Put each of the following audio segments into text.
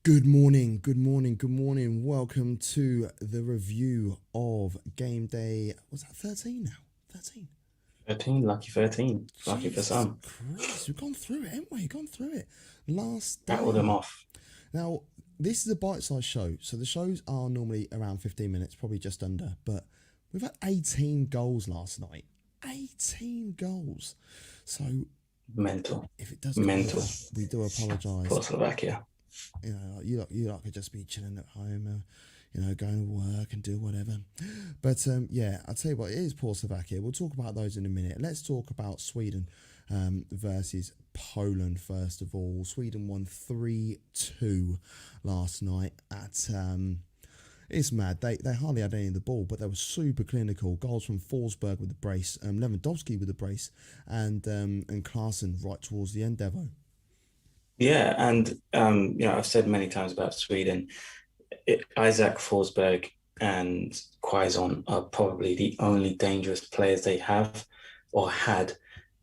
Good morning, good morning, good morning. Welcome to the review of game day. Was that 13 now? 13. 13, lucky 13. Lucky for Jesus some. Christ, we've gone through it, haven't we? Gone through it. Last Rattle them day. off. Now, this is a bite-sized show, so the shows are normally around 15 minutes, probably just under, but we've had 18 goals last night. 18 goals. So Mental. if it does go Mental. over, we do apologise. For Slovakia. You lot could just be chilling at home, going to work and do whatever. But yeah, I'll tell you what, it is poor Slovakia. We'll talk about those in a minute. Let's talk about Sweden versus Poland first of all. Sweden won 3-2 last night at. It's mad. They hardly had any of the ball, but they were super clinical. Goals from Forsberg with the brace, Lewandowski with the brace, and Klaassen right towards the end, Devo. Yeah, and I've said many times about Sweden, Isaac Forsberg and Quaison are probably the only dangerous players they have or had.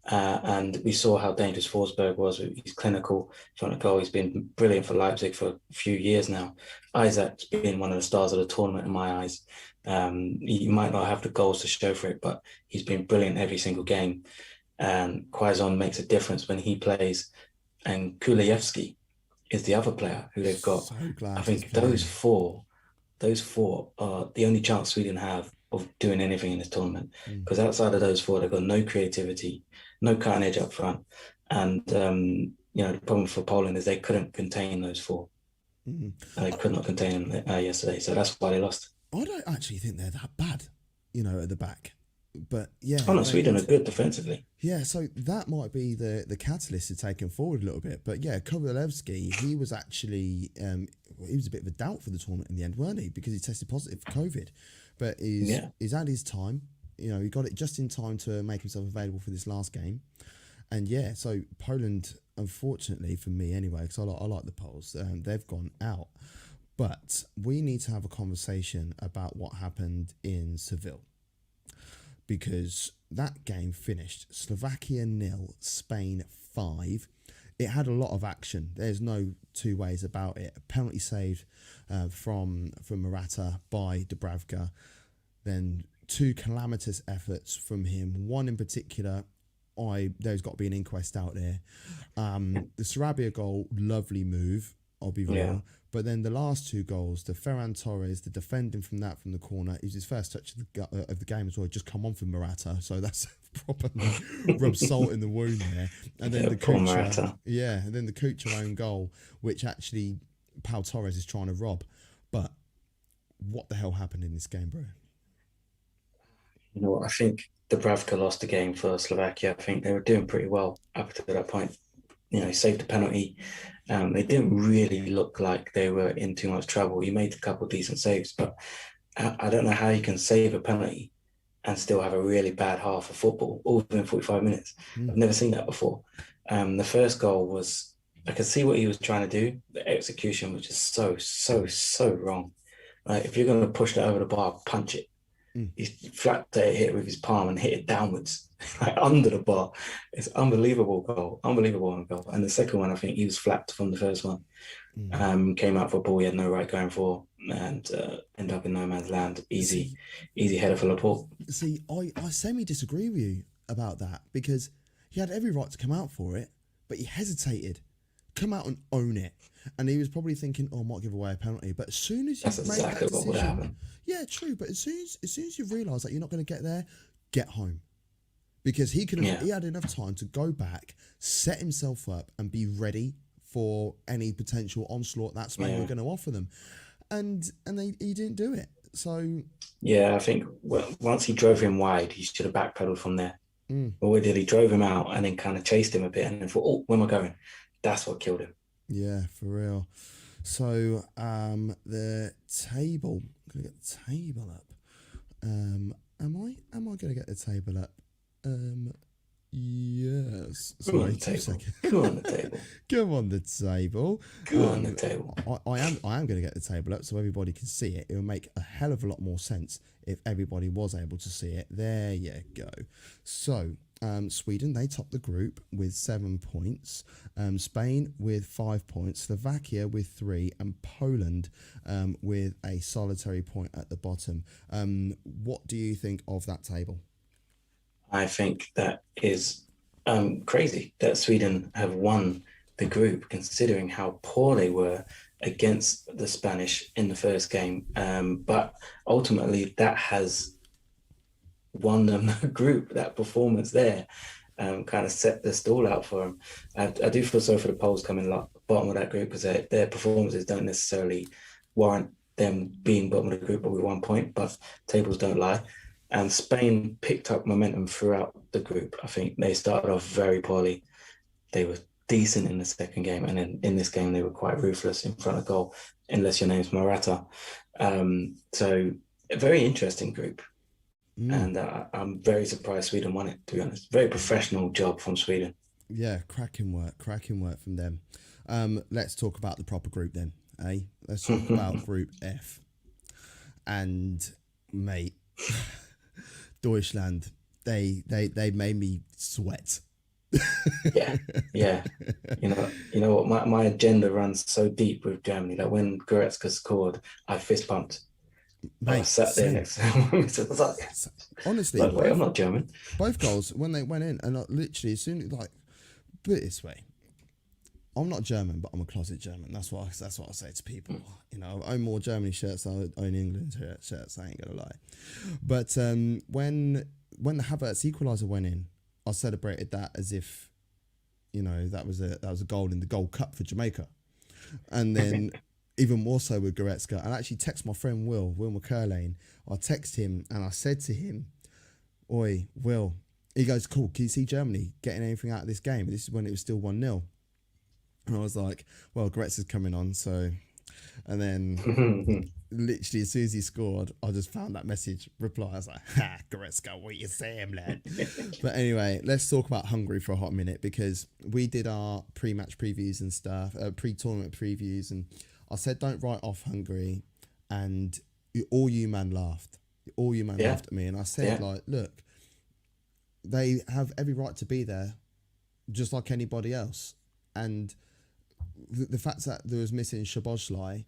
And we saw how dangerous Forsberg was. He's clinical, trying to goal. He's been brilliant for Leipzig for a few years now. Isaac's been one of the stars of the tournament in my eyes. He might not have the goals to show for it, but he's been brilliant every single game. And Quaison makes a difference when he plays. And Kuleyevsky is the other player who they've got. So I glad he's think playing. those four are the only chance Sweden have of doing anything in this tournament. Mm. Because outside of those four, they've got no creativity, no cutting edge up front. And the problem for Poland is they couldn't contain those four. Mm. They could not contain them yesterday. So that's why they lost. I don't actually think they're that bad, at the back. But yeah, Oh no, Sweden are good defensively. yeah. So that might be the catalyst to take him forward a little bit. But yeah, Kovalevsky, he was actually he was a bit of a doubt for the tournament in the end, weren't he? Because he tested positive for COVID, but he's had his time. He got it just in time to make himself available for this last game. And yeah, so Poland, unfortunately for me anyway, because I like the Poles, they've gone out. But we need to have a conversation about what happened in Seville, because that game finished Slovakia 0, Spain 5. It had a lot of action. There's no two ways about it. A penalty saved from Morata by Dubravka. Then two calamitous efforts from him. One in particular, there's got to be an inquest out there. The Sarabia goal, lovely move, I'll be real. Yeah. But then the last two goals, the Ferran Torres, the defending from the corner, it was his first touch of the game as well. Just come on for Morata, so that's proper rub salt in the wound there. And then the poor Kucha, Morata. and then the Kucha own goal, which actually Pau Torres is trying to rob. But what the hell happened in this game, bro? You know what? I think Dubravka lost the game for Slovakia. I think they were doing pretty well up to that point. He saved the penalty. They didn't really look like they were in too much trouble. He made a couple of decent saves, but I don't know how you can save a penalty and still have a really bad half of football, all within 45 minutes. I've never seen that before. The first goal was, I could see what he was trying to do. The execution was just so wrong. Like, if you're going to push that over the bar, punch it. He flat hit it with his palm and hit it downwards, like under the bar. It's unbelievable goal. And the second one, I think he was flapped from the first one. Came out for a ball he had no right going for, and end up in no man's land. Easy header for Laporte. See, I semi disagree with you about that, because he had every right to come out for it, but he hesitated. Come out and own it. And he was probably thinking, "Oh, I might give away a penalty." But as soon as you That's make exactly that what would decision, happen. yeah, true. But as soon as you realise that you're not going to get there, get home, because he could have. Yeah. He had enough time to go back, set himself up, and be ready for any potential onslaught that Spain were going to offer them, and he didn't do it. So Yeah, I think once he drove him wide, he should have backpedaled from there. But what did he? Drove him out and then kind of chased him a bit and then thought, "Oh, where am I going?" That's what killed him. yeah, for real. So the table. I'm gonna get the table up. Am I gonna get the table up? Yes. Go on Sorry, the 2 table. seconds. Go on the table. Come on the table. Go on the table. I am going to get the table up so everybody can see it. It will make a hell of a lot more sense if everybody was able to see it. There you go. So Sweden, they top the group with 7 points. Spain with 5 points. Slovakia with 3, and Poland with a solitary point at the bottom. What do you think of that table? I think that is crazy that Sweden have won the group, considering how poor they were against the Spanish in the first game. But ultimately, that has won them the group. That performance there kind of set the stall out for them. I do feel sorry for the Poles coming bottom of that group, because their performances don't necessarily warrant them being bottom of the group, but with 1 point. But tables don't lie. And Spain picked up momentum throughout the group. I think they started off very poorly. They were decent in the second game, and then in this game they were quite ruthless in front of goal, unless your name's Morata. So a very interesting group. And I'm very surprised Sweden won it, to be honest. Very professional job from Sweden. Yeah, cracking work from them. Let's talk about the proper group then, eh? Let's talk about Group F. And mate, Deutschland, they made me sweat. yeah. You know what? My agenda runs so deep with Germany that when Goretzka scored, I fist pumped. Mate, I sat there next to him. Honestly, wait, I'm not German. Both goals when they went in, and literally as soon as put it this way, I'm not German, but I'm a closet German. That's what I say to people. You know, I own more Germany shirts than I own England shirts. I ain't gonna lie. But when the Havertz equaliser went in, I celebrated that as if, you know, that was a goal in the Gold Cup for Jamaica, and then. Even more so with Goretzka. And I actually text my friend Will McCurlane. I text him and I said to him, "Oi, Will." He goes, "Cool, can you see Germany getting anything out of this game?" This is when it was still 1-0. And I was like, well, Goretzka's coming on, so... And then literally as soon as he scored, I just found that message reply. I was like, "Ha, Goretzka, what you saying, lad?" But anyway, let's talk about Hungary for a hot minute, because we did our pre-match previews and stuff, pre-tournament previews, and I said, don't write off Hungary, and all you man laughed. All you man laughed at me, and I said, look, they have every right to be there, just like anybody else. And the fact that there was missing Szoboszlai,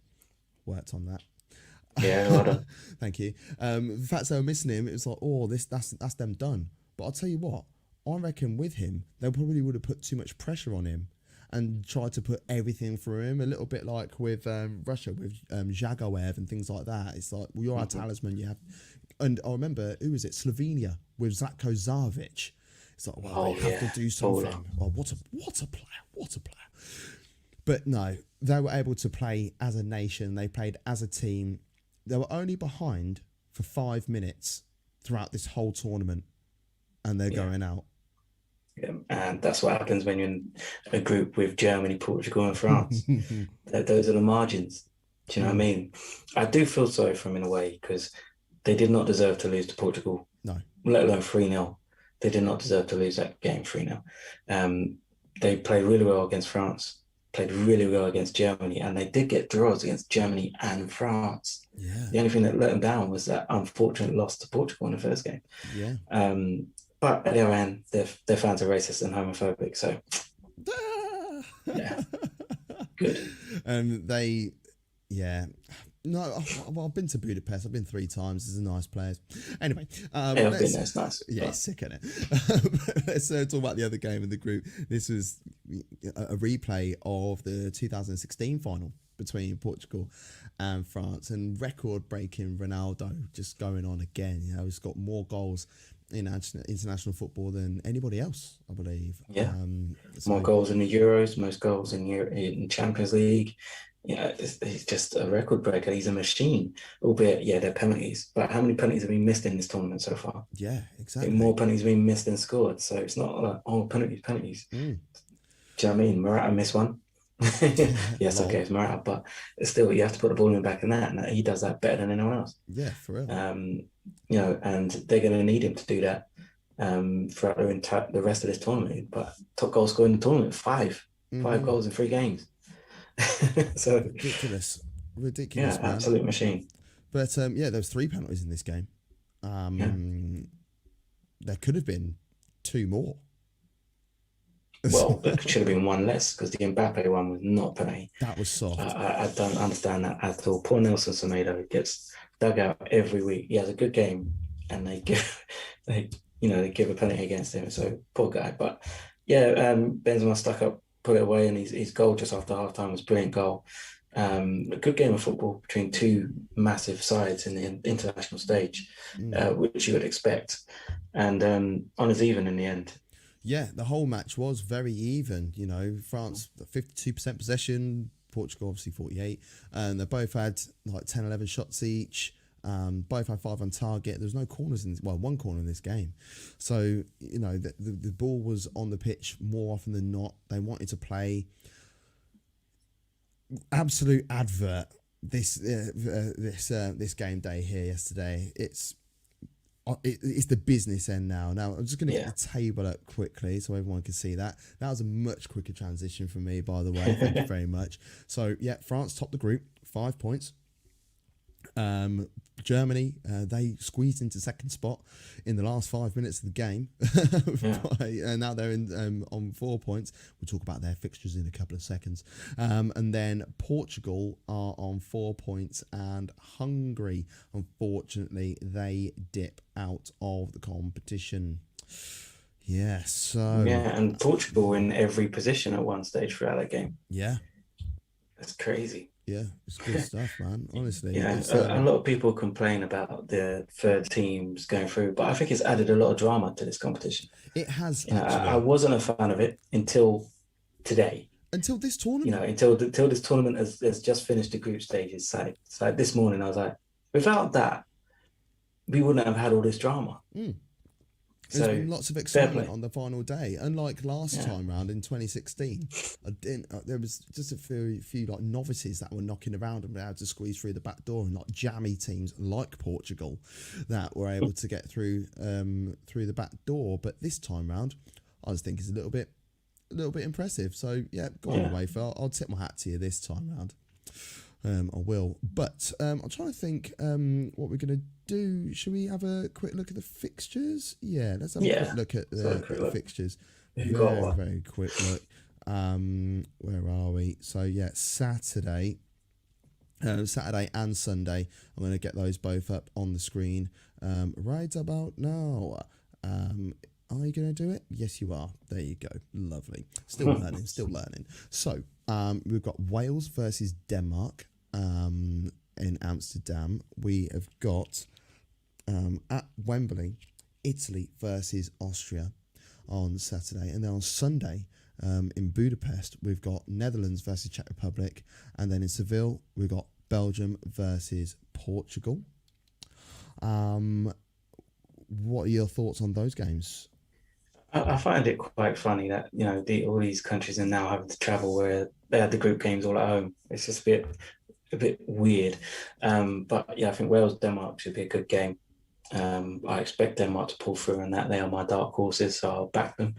worked on that. Yeah, well done. Thank you. The fact they were missing him, it was like, oh, that's them done. But I'll tell you what, I reckon with him, they probably would have put too much pressure on him and tried to put everything through him, a little bit like with Russia, with Jagoev and things like that. It's like, well, you're our talisman. You have, and I remember, who was it? Slovenia with Zlatko Zavic. It's like, well, they have to do something. Oh, what a player. But no, they were able to play as a nation. They played as a team. They were only behind for 5 minutes throughout this whole tournament, and they're going out. Yeah, and that's what happens when you're in a group with Germany, Portugal, and France. Those are the margins. Do you know what I mean? I do feel sorry for them in a way, because they did not deserve to lose to Portugal. No. Let alone 3-0. They did not deserve to lose that game 3-0. They played really well against France, played really well against Germany, and they did get draws against Germany and France. Yeah. The only thing that let them down was that unfortunate loss to Portugal in the first game. Yeah. But at the other end, their fans are racist and homophobic, so yeah, good. No, well, I've been to Budapest. I've been 3 times. There's a nice place. Anyway, I've been there. It's nice. Yeah, it's sick, isn't it? Let's talk about the other game in the group. This was a replay of the 2016 final between Portugal and France, and record-breaking Ronaldo just going on again. You know, he's got more goals in international football than anybody else, I believe. Yeah, more goals in the Euros, most goals in Champions League. Yeah, he's just a record breaker. He's a machine, albeit, they're penalties. But how many penalties have been missed in this tournament so far? Yeah, exactly. More penalties have been missed than scored. So it's not like, penalties. Do you know what I mean? Morata missed one. Yes, okay, it's Morata, but still, you have to put the ball in the back of that, and he does that better than anyone else. Yeah, for real. And they're going to need him to do that throughout the rest of this tournament. But top goal scorer in the tournament, 5 goals in 3 games. So ridiculous, yeah, man. Absolute machine. But there was 3 penalties in this game. There could have been 2 more. Well, there should have been one less because the Mbappe one was not penalty. That was soft. I don't understand that at all. Poor Nelson Semedo gets dug out every week. He has a good game, and they give they give a penalty against him. So poor guy. But yeah, Benzema stuck up, put it away, and his goal just after halftime was a brilliant goal. A good game of football between two massive sides in the international stage, which you would expect, and honours even in the end. Yeah, the whole match was very even. You know, France 52% possession, Portugal obviously 48, and they both had like 10, 11 shots each. Both had 5 on target. There was no corners one corner in this game. So you know the ball was on the pitch more often than not. They wanted to play. Absolute advert. This game day here yesterday. It's the business end now. Now I'm just going to get the table up quickly so everyone can see that. That was a much quicker transition for me, by the way. Thank you very much. So yeah, France topped the group, 5 points. Germany, they squeezed into second spot in the last 5 minutes of the game. And now they're on 4 points. We'll talk about their fixtures in a couple of seconds. And then Portugal are on 4 points, and Hungary, unfortunately, they dip out of the competition. Yeah, so... Yeah, and Portugal in every position at one stage throughout that game. Yeah. That's crazy. Yeah, it's good stuff, man. Honestly. Yeah, a lot of people complain about the third teams going through, but I think it's added a lot of drama to this competition. It has. I wasn't a fan of it until today. Until this tournament. You know, until this tournament has just finished the group stages. It's like this morning, I was like, without that, we wouldn't have had all this drama. There's been lots of excitement on the final day. Unlike last time round in 2016, there was just a few like novices that were knocking around and were able to squeeze through the back door, and like jammy teams like Portugal that were able to get through the back door. But this time round, I just think it's a little bit impressive. So yeah, go on away, Phil. I'll tip my hat to you this time round. I will. But I'm trying to think what we're going to do. Should we have a quick look at the fixtures? Yeah, let's have a quick look at the fixtures. Very quick look. Where are we? So, yeah, Saturday and Sunday. I'm going to get those both up on the screen right about now. Are you going to do it? Yes, you are. There you go. Lovely. Still learning. So, we've got Wales versus Denmark in Amsterdam. We have got at Wembley, Italy versus Austria on Saturday. And then on Sunday in Budapest, we've got Netherlands versus Czech Republic. And then in Seville, we've got Belgium versus Portugal. What are your thoughts on those games? I find it quite funny that, you know, all these countries are now having to travel where they had the group games all at home. It's just a bit weird. But yeah, I think Wales-Denmark should be a good game. I expect Denmark to pull through in that. They are my dark horses, so I'll back them.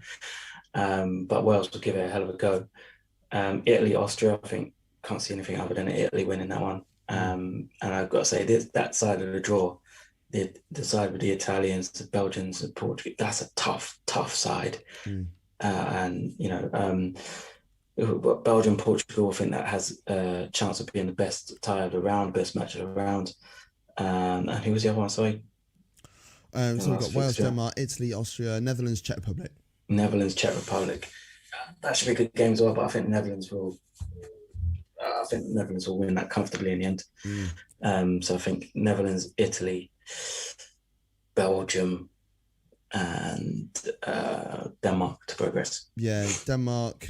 But Wales will give it a hell of a go. Italy-Austria, I think, can't see anything other than Italy winning that one. And I've got to say, that side of the draw, the side with the Italians, the Belgians, and Portugal, that's a tough side. And, you know, Belgium, Portugal, I think that has a chance of being the best tie of the round, best match of the round. And who was the other one? Sorry. So we've got Wales, Denmark, Italy, Austria, Netherlands, Czech Republic. Netherlands, Czech Republic. That should be a good game as well, but I think Netherlands will win that comfortably in the end. So I think Netherlands, Italy, Belgium, and Denmark to progress. Yeah, Denmark,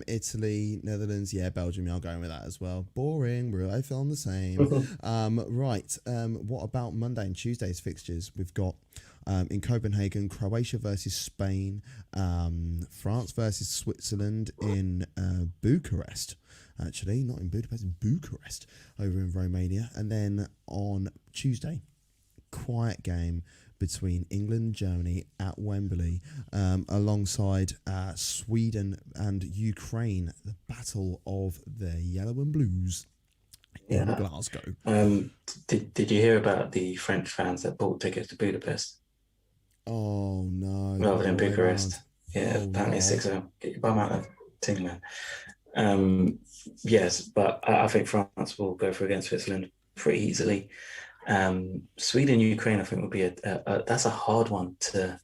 Italy, Netherlands, Belgium. I'm going with that as well. Boring. We're feeling the same. Right. What about Monday and Tuesday's fixtures? We've got in Copenhagen, Croatia versus Spain, France versus Switzerland in Bucharest. Actually, not in Budapest, in Bucharest, over in Romania. And then on Tuesday, quiet game between England and Germany at Wembley, alongside Sweden and Ukraine, the battle of the yellow and blues in Glasgow. Did you hear about the French fans that bought tickets to Budapest? Oh no, the rather other than way Bucharest. around. Yeah, Oh apparently it's no. 6-0. Get your bum out of the team, man. Um, yes, but I think France will go for against Switzerland pretty easily. Sweden, Ukraine, I think would be that's a hard one to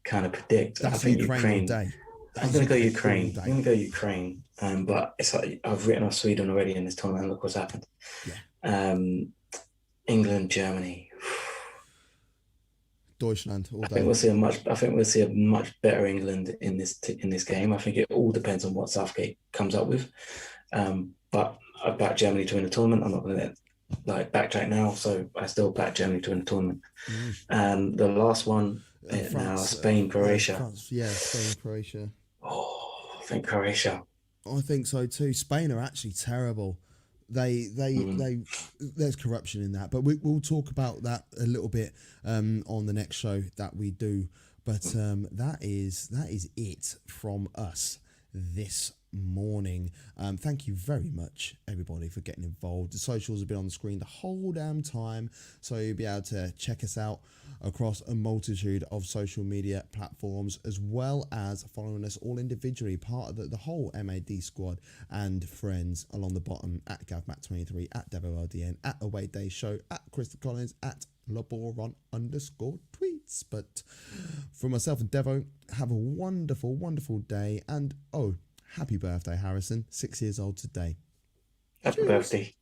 kind of predict. I That's think Ukraine all Ukraine. day. That I'm is going to go Ukraine all Ukraine. I'm day. going to go Ukraine. But it's like I've written off Sweden already in this tournament. Look what's happened. Yeah. Um, England, Germany. Deutschland all I think day. we'll see a much. I think we'll see a much better England in this game. I think it all depends on what Southgate comes up with. But I back Germany to win the tournament. I'm not going to like backtrack now, so I still back Germany to win the tournament. Mm. And the last one now, France, Spain, Croatia. France, yeah, Spain, Croatia. Oh, I think Croatia. I think so too. Spain are actually terrible. Mm. They. There's corruption in that, but we'll talk about that a little bit on the next show that we do. But that is it from us this morning. Thank you very much, everybody, for getting involved. The socials have been on the screen the whole damn time, so you'll be able to check us out across a multitude of social media platforms, as well as following us all individually, part of the whole MAD squad and friends along the bottom, at GavMatt23, at DevoLDN, at Away Day Show, at Krista Collins, at Laboron_tweets. But for myself and Devo, have a wonderful, wonderful day. And happy birthday, Harrison. 6 years old today. Happy Cheers. birthday.